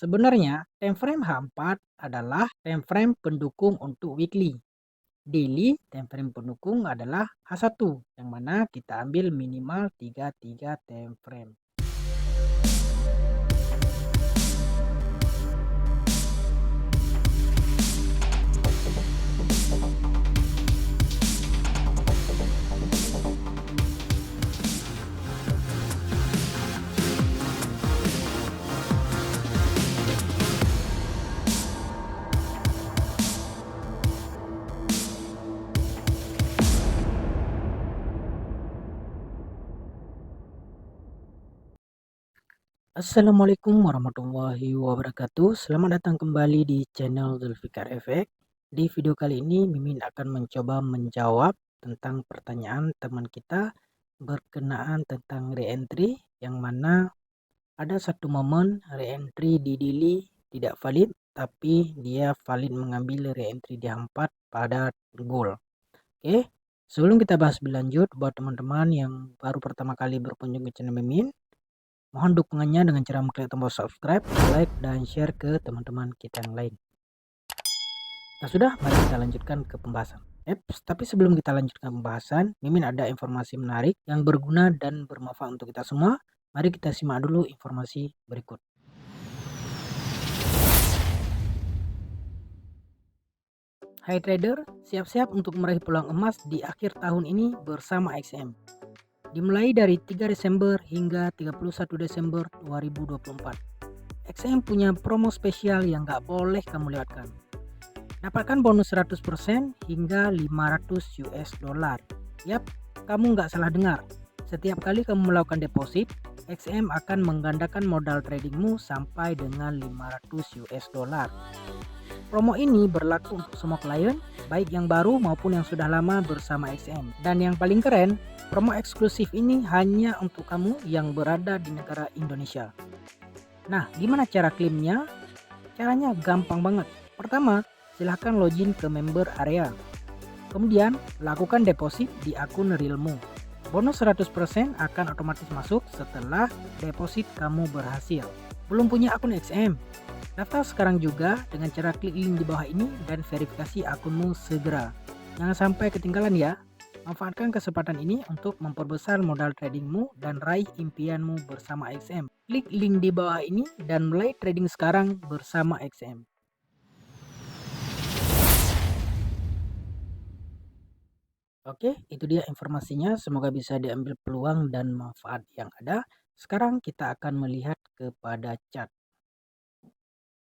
Sebenarnya time frame H4 adalah time frame pendukung untuk weekly. Daily time frame pendukung adalah H1 yang mana kita ambil minimal 33 time frame. Assalamualaikum warahmatullahi wabarakatuh. Selamat datang kembali di channel Zulfikar Efek. Di video kali ini Mimin akan mencoba menjawab tentang pertanyaan teman kita berkenaan tentang reentry, yang mana ada satu momen reentry di daily tidak valid, tapi dia valid mengambil reentry di H4 pada goal. Oke, sebelum kita bahas berlanjut, buat teman-teman yang baru pertama kali berkunjung ke channel Mimin, mohon dukungannya dengan cara mengklik tombol subscribe, like, dan share ke teman-teman kita yang lain. Nah sudah, mari kita lanjutkan ke pembahasan. Tapi sebelum kita lanjutkan pembahasan, Mimin ada informasi menarik yang berguna dan bermanfaat untuk kita semua. Mari kita simak dulu informasi berikut. Hai trader, siap-siap untuk meraih peluang emas di akhir tahun ini bersama XM. Dimulai dari 3 Desember hingga 31 Desember 2024. XM punya promo spesial yang gak boleh kamu lewatkan. Dapatkan bonus 100% hingga 500 US dollar. Yap, kamu nggak salah dengar. Setiap kali kamu melakukan deposit, XM akan menggandakan modal tradingmu sampai dengan 500 US dollar. Promo ini berlaku untuk semua klien, baik yang baru maupun yang sudah lama bersama XM. Dan yang paling keren, promo eksklusif ini hanya untuk kamu yang berada di negara Indonesia. Nah, gimana cara klaimnya? Caranya gampang banget. Pertama, silahkan login ke member area. Kemudian, lakukan deposit di akun realmu. Bonus 100% akan otomatis masuk setelah deposit kamu berhasil. Belum punya akun XM? Daftar sekarang juga dengan cara klik link di bawah ini dan verifikasi akunmu segera. Jangan sampai ketinggalan ya. Manfaatkan kesempatan ini untuk memperbesar modal tradingmu dan raih impianmu bersama XM. Klik link di bawah ini dan mulai trading sekarang bersama XM. Oke, itu dia informasinya. Semoga bisa diambil peluang dan manfaat yang ada. Sekarang kita akan melihat kepada chart.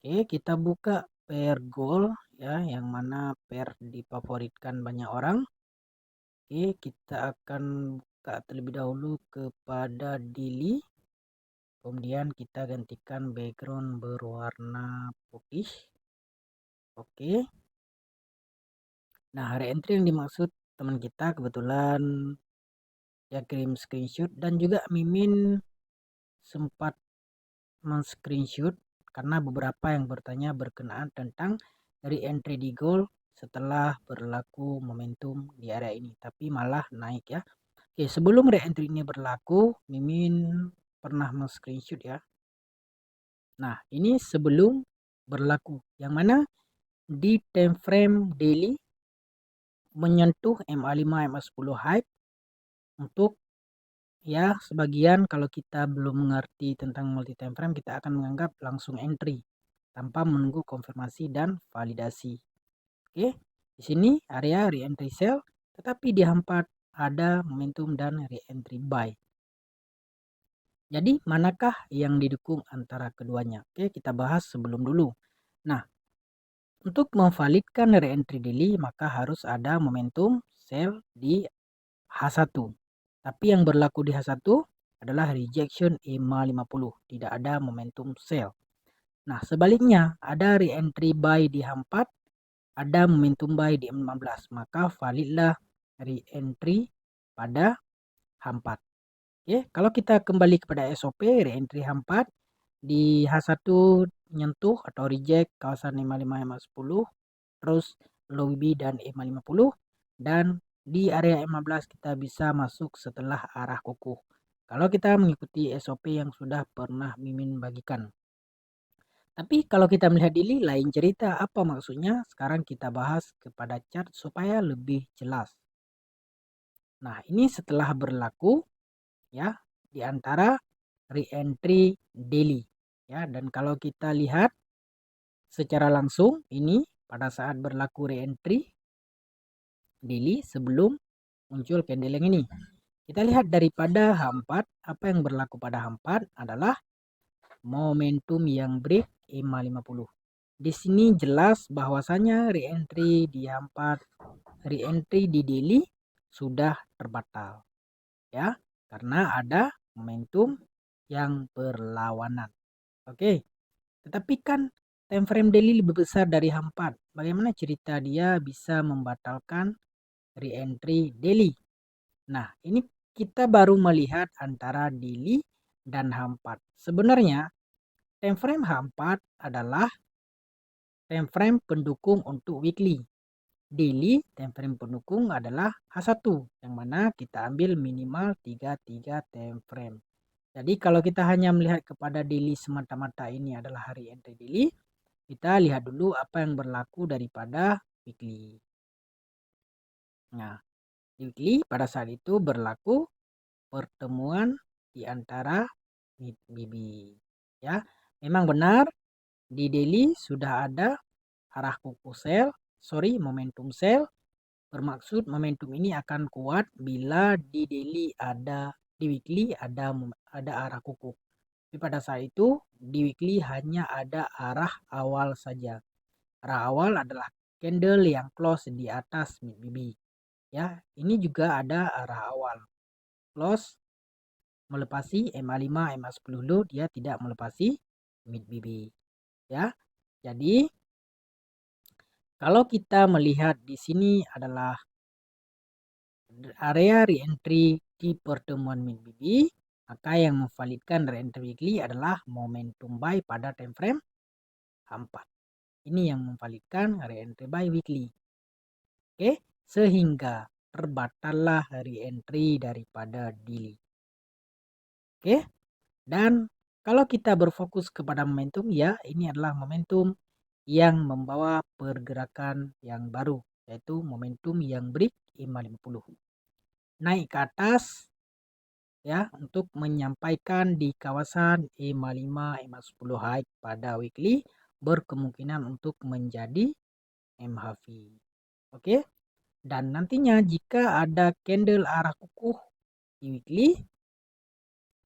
Oke, kita buka pair gold ya, yang mana pair difavoritkan banyak orang. Oke, kita akan buka terlebih dahulu kepada daily. Kemudian kita gantikan background berwarna putih. Oke. Nah, hari entry yang dimaksud teman kita kebetulan ya kirim screenshot, dan juga Mimin sempat men-screenshot karena beberapa yang bertanya berkenaan tentang re-entry di gold setelah berlaku momentum di area ini, tapi malah naik ya. Oke, sebelum re-entry ini berlaku, Mimin pernah men-screenshot ya. Nah, ini sebelum berlaku, yang mana di time frame daily menyentuh MA5 MA10 high. Untuk ya sebagian kalau kita belum mengerti tentang multi time frame, kita akan menganggap langsung entry tanpa menunggu konfirmasi dan validasi. Oke, di sini area re-entry sell, tetapi di H4 ada momentum dan re-entry buy. Jadi manakah yang didukung antara keduanya? Oke, kita bahas sebelum dulu. Nah, untuk memvalidkan re-entry daily maka harus ada momentum sell di H1. Tapi yang berlaku di H1 adalah rejection EMA50, tidak ada momentum sell. Nah, sebaliknya ada re-entry buy di H4, ada momentum buy di M15, maka validlah re-entry pada H4. Oke, kalau kita kembali kepada SOP re-entry H4 di H1 nyentuh atau reject kawasan EMA5 EMA10, terus low B dan EMA50, dan di area M15 kita bisa masuk setelah arah kukuh. Kalau kita mengikuti SOP yang sudah pernah Mimin bagikan. Tapi kalau kita melihat daily lain cerita. Apa maksudnya? Sekarang kita bahas kepada chart supaya lebih jelas. Nah, ini setelah berlaku ya di antara re-entry daily ya, dan kalau kita lihat secara langsung ini pada saat berlaku re-entry daily sebelum muncul candle yang ini. Kita lihat daripada H4, apa yang berlaku pada H4 adalah momentum yang break EMA 50. Di sini jelas bahwasanya re-entry di H4, re-entry di daily sudah terbatal ya, karena ada momentum yang berlawanan. Oke. Tetapi kan time frame daily lebih besar dari H4. Bagaimana cerita dia bisa membatalkan re-entry daily? Nah, ini kita baru melihat antara daily dan H4. Sebenarnya time frame H4 adalah time frame pendukung untuk weekly. Daily time frame pendukung adalah H1 yang mana kita ambil minimal 33 time frame. Jadi kalau kita hanya melihat kepada daily semata-mata ini adalah hari entry daily, kita lihat dulu apa yang berlaku daripada weekly. Nah, di weekly pada saat itu berlaku pertemuan di antara BB ya. Memang benar di daily sudah ada arah kuku sell, momentum sell. Bermaksud momentum ini akan kuat bila di daily di weekly ada arah kuku. Tapi pada saat itu di weekly hanya ada arah awal saja. Arah awal adalah candle yang close di atas mid BB. Ya, ini juga ada arah awal. Close melepasi MA5, MA10 dulu, dia tidak melepasi mid BB. Ya. Jadi kalau kita melihat di sini adalah area re-entry di pertemuan mid BB, maka yang memvalidkan re-entry weekly adalah momentum buy pada time frame H4. Ini yang memvalidkan re-entry buy weekly. Oke, sehingga terbatallah re-entry daripada daily. Oke, dan kalau kita berfokus kepada momentum ya, ini adalah momentum yang membawa pergerakan yang baru, yaitu momentum yang break EMA 50. Naik ke atas ya untuk menyampaikan di kawasan EMA 5, EMA 10 high pada weekly berkemungkinan untuk menjadi MHV. Oke. Dan nantinya jika ada candle arah kukuh di weekly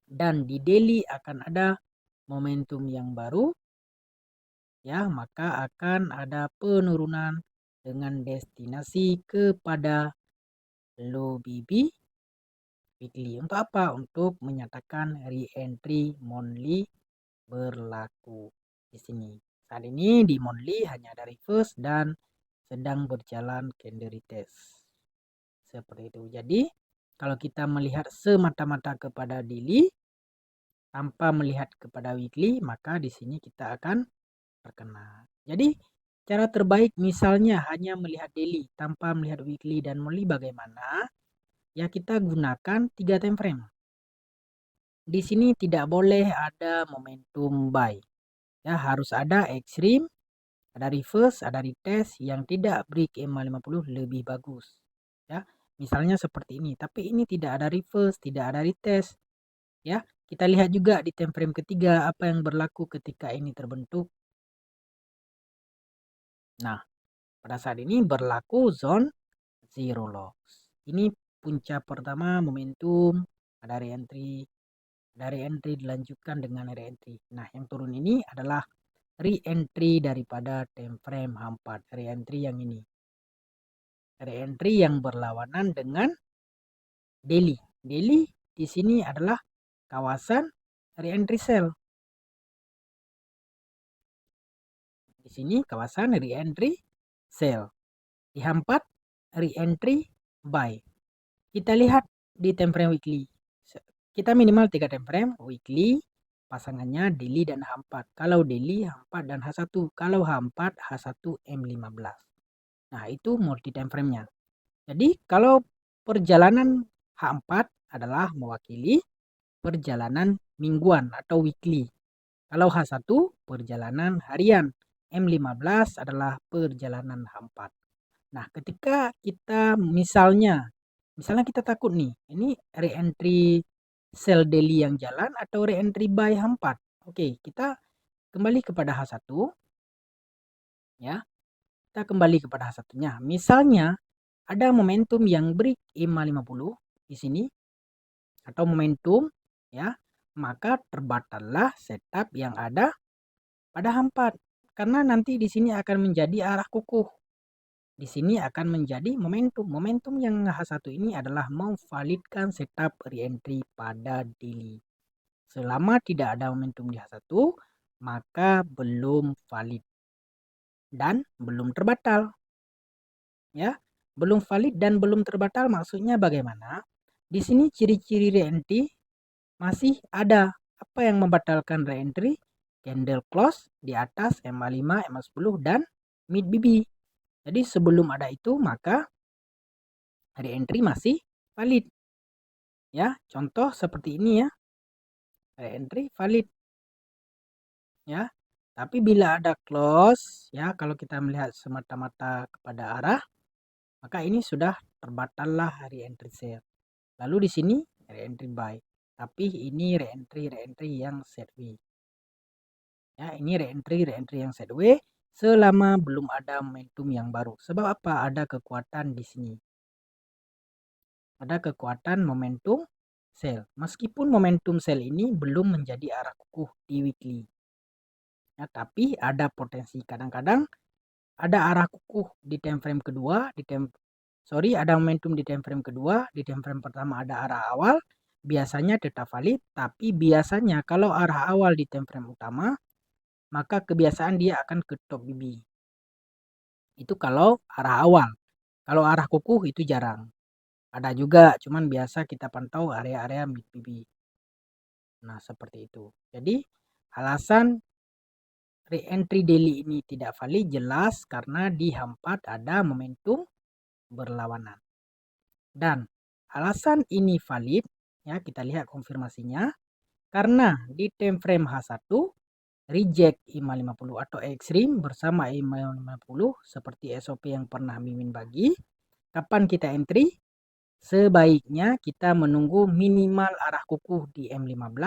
dan di daily akan ada momentum yang baru ya, maka akan ada penurunan dengan destinasi kepada low BB weekly. Untuk apa? Untuk menyatakan re-entry monthly berlaku di sini. Saat ini di monthly hanya ada reverse dan sedang berjalan candle retest. Seperti itu. Jadi kalau kita melihat semata-mata kepada daily tanpa melihat kepada weekly, maka di sini kita akan terkena. Jadi cara terbaik misalnya hanya melihat daily tanpa melihat weekly dan monthly bagaimana? Ya kita gunakan 3 time frame. Di sini tidak boleh ada momentum buy. Ya harus ada extreme, ada reverse, ada retest yang tidak break EMA 50 lebih bagus. Ya, misalnya seperti ini, tapi ini tidak ada reverse, tidak ada retest. Ya, kita lihat juga di time frame ketiga apa yang berlaku ketika ini terbentuk. Nah, pada saat ini berlaku zone zero loss. Ini puncak pertama momentum, ada re-entry. Dari entry dilanjutkan dengan re-entry. Nah, yang turun ini adalah re-entry daripada time frame H4. Re-entry yang ini. Re-entry yang berlawanan dengan daily. Daily di sini adalah kawasan re-entry sell. Di sini kawasan re-entry sell. Di H4 re-entry buy. Kita lihat di time frame weekly. Kita minimal 3 time frame weekly, pasangannya daily dan H4. Kalau daily H4 dan H1, kalau H4 H1 M15. Nah, itu multi time frame-nya. Jadi, kalau perjalanan H4 adalah mewakili perjalanan mingguan atau weekly. Kalau H1 perjalanan harian, M15 adalah perjalanan H4. Nah, ketika kita misalnya kita takut nih, ini re-entry sel daily yang jalan atau re-entry buy H4. Oke, kita kembali kepada H1 ya. Kita kembali kepada H1-nya. Misalnya ada momentum yang break E550 di sini atau momentum ya, maka terbatallah setup yang ada pada H4 karena nanti di sini akan menjadi arah kukuh. Di sini akan menjadi momentum. Momentum yang H1 ini adalah memvalidkan setup re-entry pada daily. Selama tidak ada momentum di H1, maka belum valid dan belum terbatal. Ya, belum valid dan belum terbatal maksudnya bagaimana? Di sini ciri-ciri re-entry masih ada. Apa yang membatalkan re-entry? Candle close di atas MA5, MA10 dan mid BB. Jadi sebelum ada itu maka re-entry masih valid. Ya, contoh seperti ini ya. Re-entry valid. Ya. Tapi bila ada close ya, kalau kita melihat semata-mata kepada arah, maka ini sudah terbatallah re-entry sell. Lalu di sini re-entry buy. Tapi ini re-entry yang sideways. Ya, ini re-entry yang sideways selama belum ada momentum yang baru. Sebab apa? Ada kekuatan di sini. Ada kekuatan momentum sell. Meskipun momentum sell ini belum menjadi arah kukuh di weekly. Ya, tapi ada potensi kadang-kadang ada arah kukuh di time frame kedua, ada momentum di time frame kedua, di time frame pertama ada arah awal, biasanya tetap valid, tapi biasanya kalau arah awal di time frame utama, maka kebiasaan dia akan ke top BB. Itu kalau arah awal. Kalau arah kukuh itu jarang. Ada juga, cuman biasa kita pantau area-area mid BB. Nah, seperti itu. Jadi, alasan re-entry daily ini tidak valid jelas karena di H4 ada momentum berlawanan. Dan alasan ini valid, ya kita lihat konfirmasinya, karena di time frame H1 reject I550 atau extreme bersama I550 seperti SOP yang pernah Mimin bagi. Kapan kita entry? Sebaiknya kita menunggu minimal arah kukuh di M15,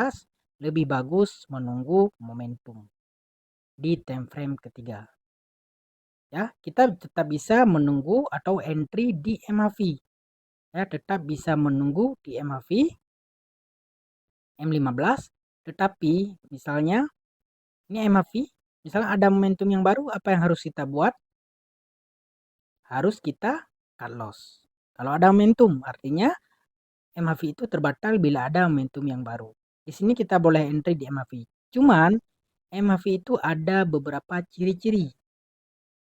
lebih bagus menunggu momentum di time frame ketiga. Ya, kita tetap bisa menunggu atau entry di MAV. Ya, tetap bisa menunggu di MAV M15, tetapi misalnya ini MAV, misalnya ada momentum yang baru, apa yang harus kita buat? Harus kita cut loss. Kalau ada momentum, artinya MAV itu terbatal bila ada momentum yang baru. Di sini kita boleh entry di MAV. Cuman MAV itu ada beberapa ciri-ciri.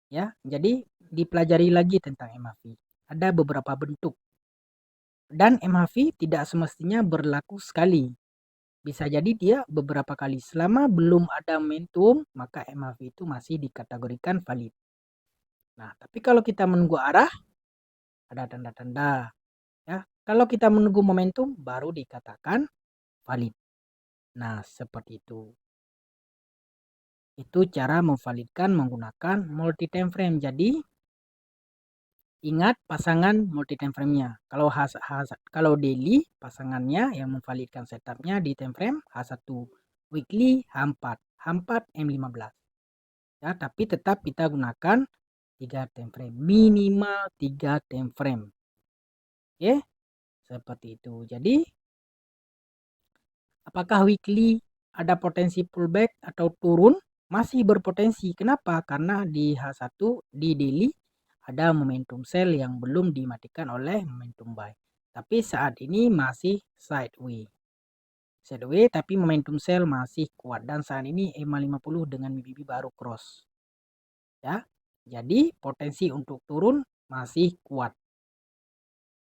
Ya, jadi dipelajari lagi tentang MAV. Ada beberapa bentuk. Dan MAV tidak semestinya berlaku sekali. Bisa jadi dia beberapa kali. Selama belum ada momentum, maka MAV itu masih dikategorikan valid. Nah, tapi kalau kita menunggu arah, ada tanda-tanda. Ya, kalau kita menunggu momentum, baru dikatakan valid. Nah, seperti itu. Itu cara memvalidkan menggunakan multi time frame. Jadi, ingat pasangan multi time frame-nya. Kalau daily, pasangannya yang memvalidkan setupnya di time frame H1. Weekly H4. H4 M15. Ya, tapi tetap kita gunakan 3 time frame. Minimal 3 time frame. Oke, seperti itu. Jadi, apakah weekly ada potensi pullback atau turun? Masih berpotensi. Kenapa? Karena di H1 di daily ada momentum sell yang belum dimatikan oleh momentum buy. Tapi saat ini masih sideways. Sideways tapi momentum sell masih kuat dan saat ini EMA50 dengan BB baru cross. Ya. Jadi potensi untuk turun masih kuat.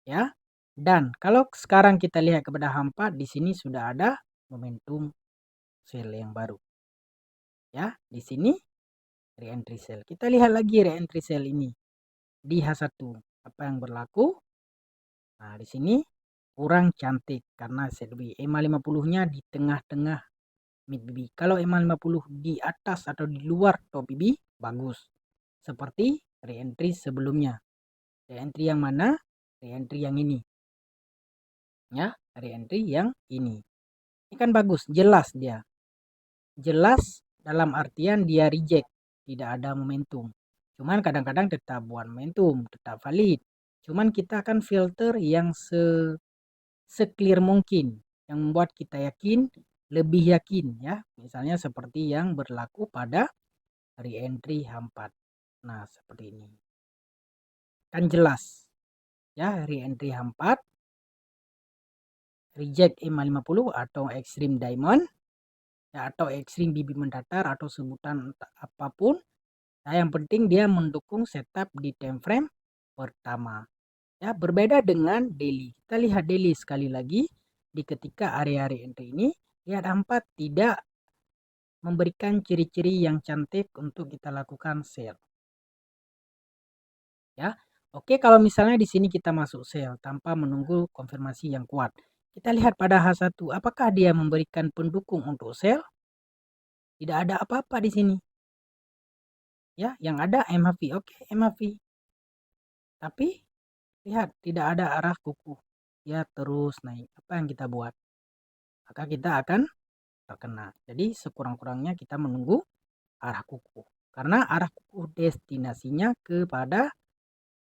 Ya. Dan kalau sekarang kita lihat kepada H4 di sini sudah ada momentum sell yang baru. Ya, di sini re-entry sell. Kita lihat lagi re-entry sell ini di H1. Apa yang berlaku? Nah, di sini kurang cantik karena sideways. EMA50-nya di tengah-tengah mid BB. Kalau EMA50 di atas atau di luar top BB, bagus. Seperti re-entry sebelumnya. Re-entry yang mana? Re-entry yang ini. Ya, re-entry yang ini. Ini kan bagus, jelas dia. Jelas dalam artian dia reject, tidak ada momentum. Cuman kadang-kadang tetap buat momentum, tetap valid. Cuman kita akan filter yang se-clear mungkin, yang membuat kita yakin, lebih yakin ya. Misalnya seperti yang berlaku pada re-entry H4. Nah, seperti ini. Kan jelas ya, re-entry H4, reject EMA50 atau extreme diamond ya, atau extreme BB mendatar atau sebutan apapun. Nah, yang penting dia mendukung setup di time frame pertama. Ya, berbeda dengan daily. Kita lihat daily sekali lagi di ketika area re-entry ini, lihat 4 tidak memberikan ciri-ciri yang cantik untuk kita lakukan sell. Ya. Oke, kalau misalnya di sini kita masuk sell tanpa menunggu konfirmasi yang kuat. Kita lihat pada H1, apakah dia memberikan pendukung untuk sell? Tidak ada apa-apa di sini. Ya, yang ada MAV. Oke, MAV. Tapi lihat tidak ada arah kuku. Ya, terus naik. Apa yang kita buat? Maka kita akan terkena. Jadi sekurang-kurangnya kita menunggu arah kuku. Karena arah kuku destinasinya kepada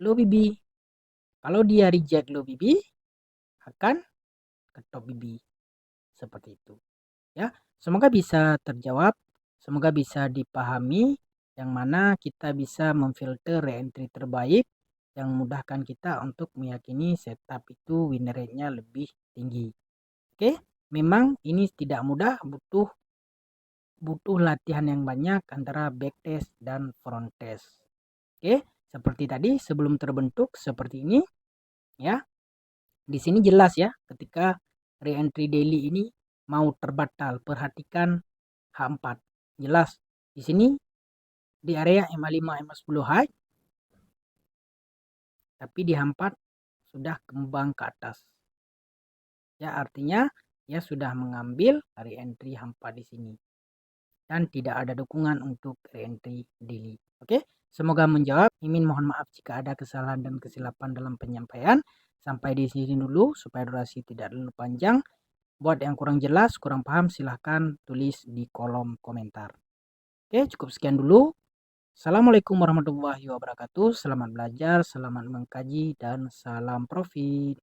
low BB. Kalau dia reject low BB, akan ke top BB. Seperti itu. Ya, semoga bisa terjawab. Semoga bisa dipahami yang mana kita bisa memfilter re-entry terbaik yang memudahkan kita untuk meyakini setup itu win rate-nya lebih tinggi. Oke, memang ini tidak mudah, butuh latihan yang banyak antara backtest dan front test. Oke, seperti tadi sebelum terbentuk seperti ini ya. Di sini jelas ya ketika re-entry daily ini mau terbatal. Perhatikan H4. Jelas di sini di area MA5 MA10 high, tapi di H4 sudah kembang ke atas. Ya, artinya ya sudah mengambil re-entry H4 di sini. Dan tidak ada dukungan untuk re-entry daily. Oke, semoga menjawab. Mimin mohon maaf jika ada kesalahan dan kesilapan dalam penyampaian. Sampai di sini dulu supaya durasi tidak terlalu panjang. Buat yang kurang jelas, kurang paham, silahkan tulis di kolom komentar. Oke, cukup sekian dulu. Assalamualaikum warahmatullahi wabarakatuh. Selamat belajar, selamat mengkaji, dan salam profit.